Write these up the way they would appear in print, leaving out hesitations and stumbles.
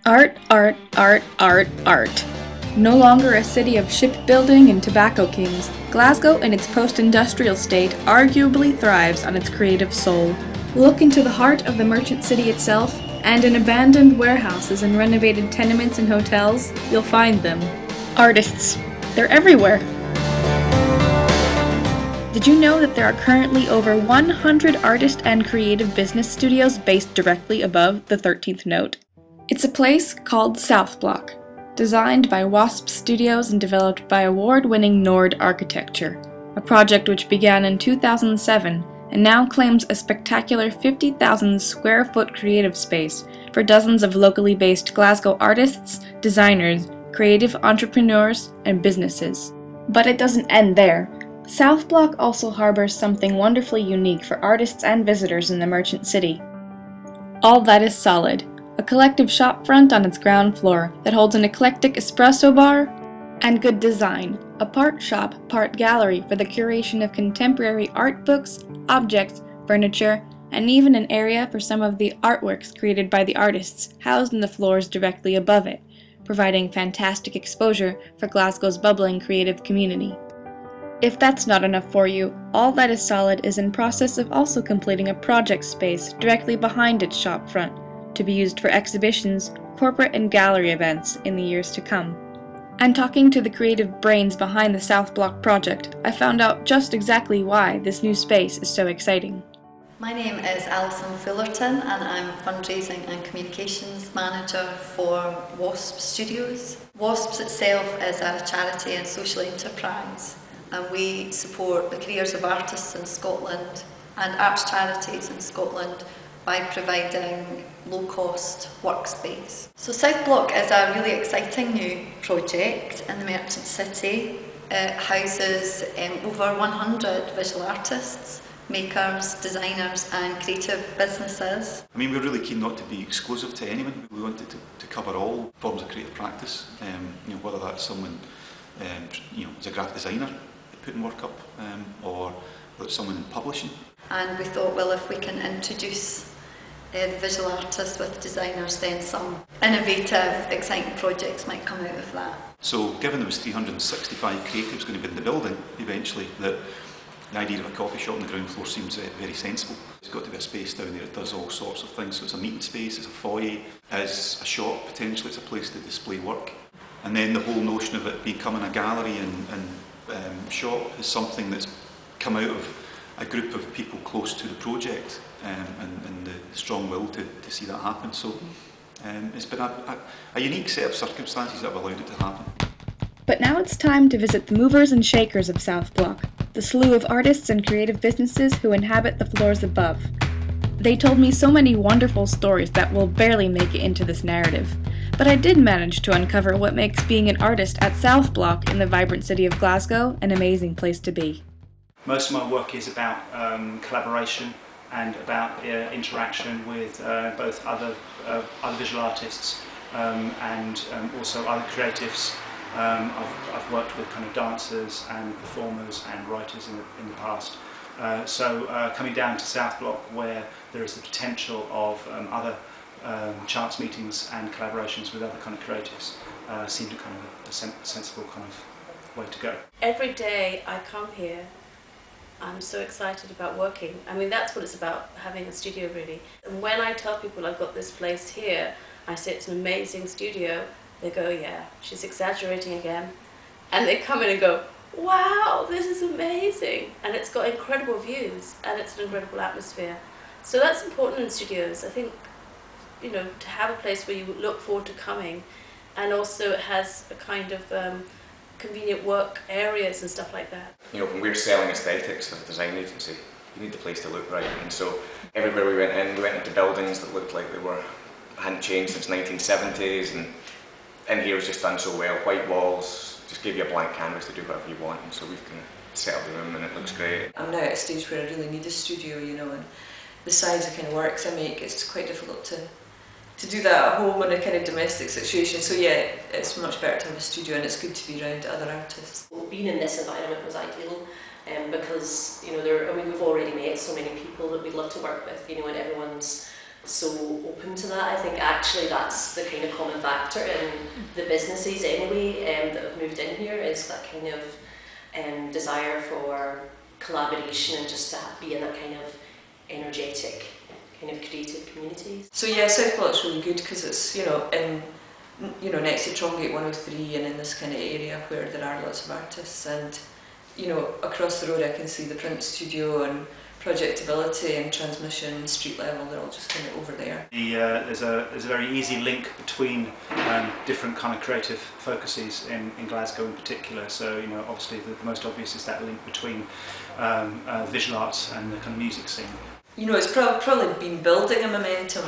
Art, art, art, art, art. No longer a city of shipbuilding and tobacco kings, Glasgow in its post-industrial state arguably thrives on its creative soul. Look into the heart of the merchant city itself, and in abandoned warehouses and renovated tenements and hotels, you'll find them. Artists. They're everywhere. Did you know that there are currently over 100 artist and creative business studios based directly above the 13th note? It's a place called South Block, designed by Wasps Studios and developed by award-winning Nord Architecture, a project which began in 2007 and now claims a spectacular 50,000 square foot creative space for dozens of locally based Glasgow artists, designers, creative entrepreneurs, and businesses. But it doesn't end there. South Block also harbors something wonderfully unique for artists and visitors in the merchant city. All That Is Solid, a collective shopfront on its ground floor that holds an eclectic espresso bar and good design, a part shop, part gallery for the curation of contemporary art books, objects, furniture, and even an area for some of the artworks created by the artists housed in the floors directly above it, providing fantastic exposure for Glasgow's bubbling creative community. If that's not enough for you, All That Is Solid is in process of also completing a project space directly behind its shopfront, to be used for exhibitions, corporate and gallery events in the years to come. And talking to the creative brains behind the South Block project, I found out just exactly why this new space is so exciting. My name is Alison Fullerton and I'm Fundraising and Communications Manager for Wasps Studios. Wasps itself is a charity and social enterprise, and we support the careers of artists in Scotland and arts charities in Scotland by providing low-cost workspace. So South Block is a really exciting new project in the merchant city. It houses over 100 visual artists, makers, designers and creative businesses. I mean, we're really keen not to be exclusive to anyone. We wanted to cover all forms of creative practice, whether that's someone as a graphic designer putting work up, or whether it's someone in publishing. And we thought, well, if we can introduce the visual artists with designers, then some innovative, exciting projects might come out of that. So given there was 365 creatives going to be in the building eventually, that the idea of a coffee shop on the ground floor seems very sensible. There's got to be a space down there that does all sorts of things. So it's a meeting space, it's a foyer, it's a shop, potentially it's a place to display work. And then the whole notion of it becoming a gallery and shop is something that's come out of a group of people close to the project, and the strong will to see that happen. So it's been a unique set of circumstances that have allowed it to happen. But now it's time to visit the movers and shakers of South Block, the slew of artists and creative businesses who inhabit the floors above. They told me so many wonderful stories that will barely make it into this narrative, but I did manage to uncover what makes being an artist at South Block in the vibrant city of Glasgow an amazing place to be. Most of my work is about collaboration and about interaction with both other visual artists and also other creatives. I've worked with kind of dancers and performers and writers in the past. So coming down to South Block, where there is the potential of other chance meetings and collaborations with other kind of creatives, seemed a kind of a sensible kind of way to go. Every day I come here, I'm so excited about working. I mean, that's what it's about, having a studio really. And when I tell people I've got this place here, I say it's an amazing studio, they go, yeah, she's exaggerating again. And they come in and go, wow, this is amazing. And it's got incredible views and it's an incredible atmosphere. So that's important in studios. I think, to have a place where you look forward to coming, and also it has a kind of convenient work areas and stuff like that. When we're selling aesthetics as a design agency, you need the place to look right, and so everywhere we went into buildings that looked like hadn't changed since 1970s, and in here was just done so well. White walls, just give you a blank canvas to do whatever you want, and so we've kind of set up the room and it looks great. I'm now at a stage where I really need a studio, and the size of kind of works I make, it's quite difficult to do that at home in a kind of domestic situation. So yeah, it's much better to have a studio, and it's good to be around other artists. Being in this environment was ideal, because we've already met so many people that we'd love to work with, and everyone's so open to that. I think actually that's the kind of common factor in the businesses anyway that have moved in here, is that kind of desire for collaboration and just to be in that kind of energetic, kind of creative community. So yeah, South Block's really good because it's, next to Trongate 103 and in this kind of area where there are lots of artists, and across the road I can see the print studio and projectability and transmission, street level, they're all just kind of over there. There's a very easy link between different kind of creative focuses in Glasgow in particular. So obviously the most obvious is that link between visual arts and the kind of music scene. It's probably been building a momentum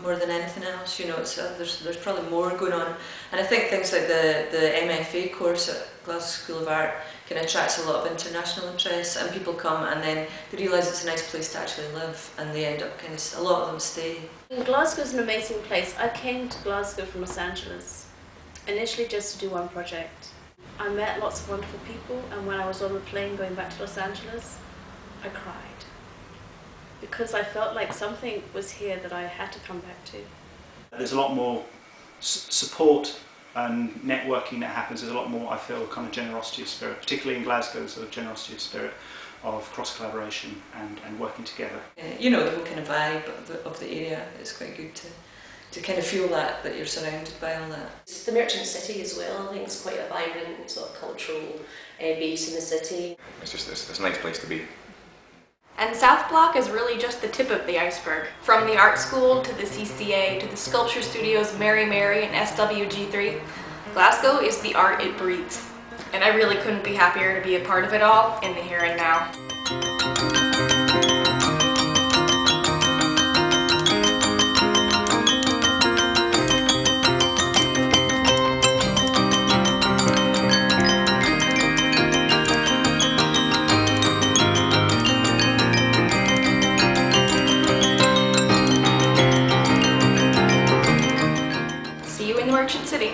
more than anything else. There's probably more going on, and I think things like the MFA course at Glasgow School of Art can attract a lot of international interest, and people come and then they realise it's a nice place to actually live, and they end up a lot of them stay. Glasgow's an amazing place. I came to Glasgow from Los Angeles, initially just to do one project. I met lots of wonderful people, and when I was on the plane going back to Los Angeles, I cried. Because I felt like something was here that I had to come back to. There's a lot more support and networking that happens. There's a lot more, I feel, kind of generosity of spirit, particularly in Glasgow, sort of generosity of spirit of cross-collaboration and working together. The whole kind of vibe of the area is quite good to kind of feel that you're surrounded by all that. It's the merchant city as well. I think it's quite a vibrant sort of cultural base in the city. It's a nice place to be. And South Block is really just the tip of the iceberg. From the art school to the CCA to the sculpture studios Mary Mary and SWG3, Glasgow is the art it breathes. And I really couldn't be happier to be a part of it all in the here and now. Merchant City.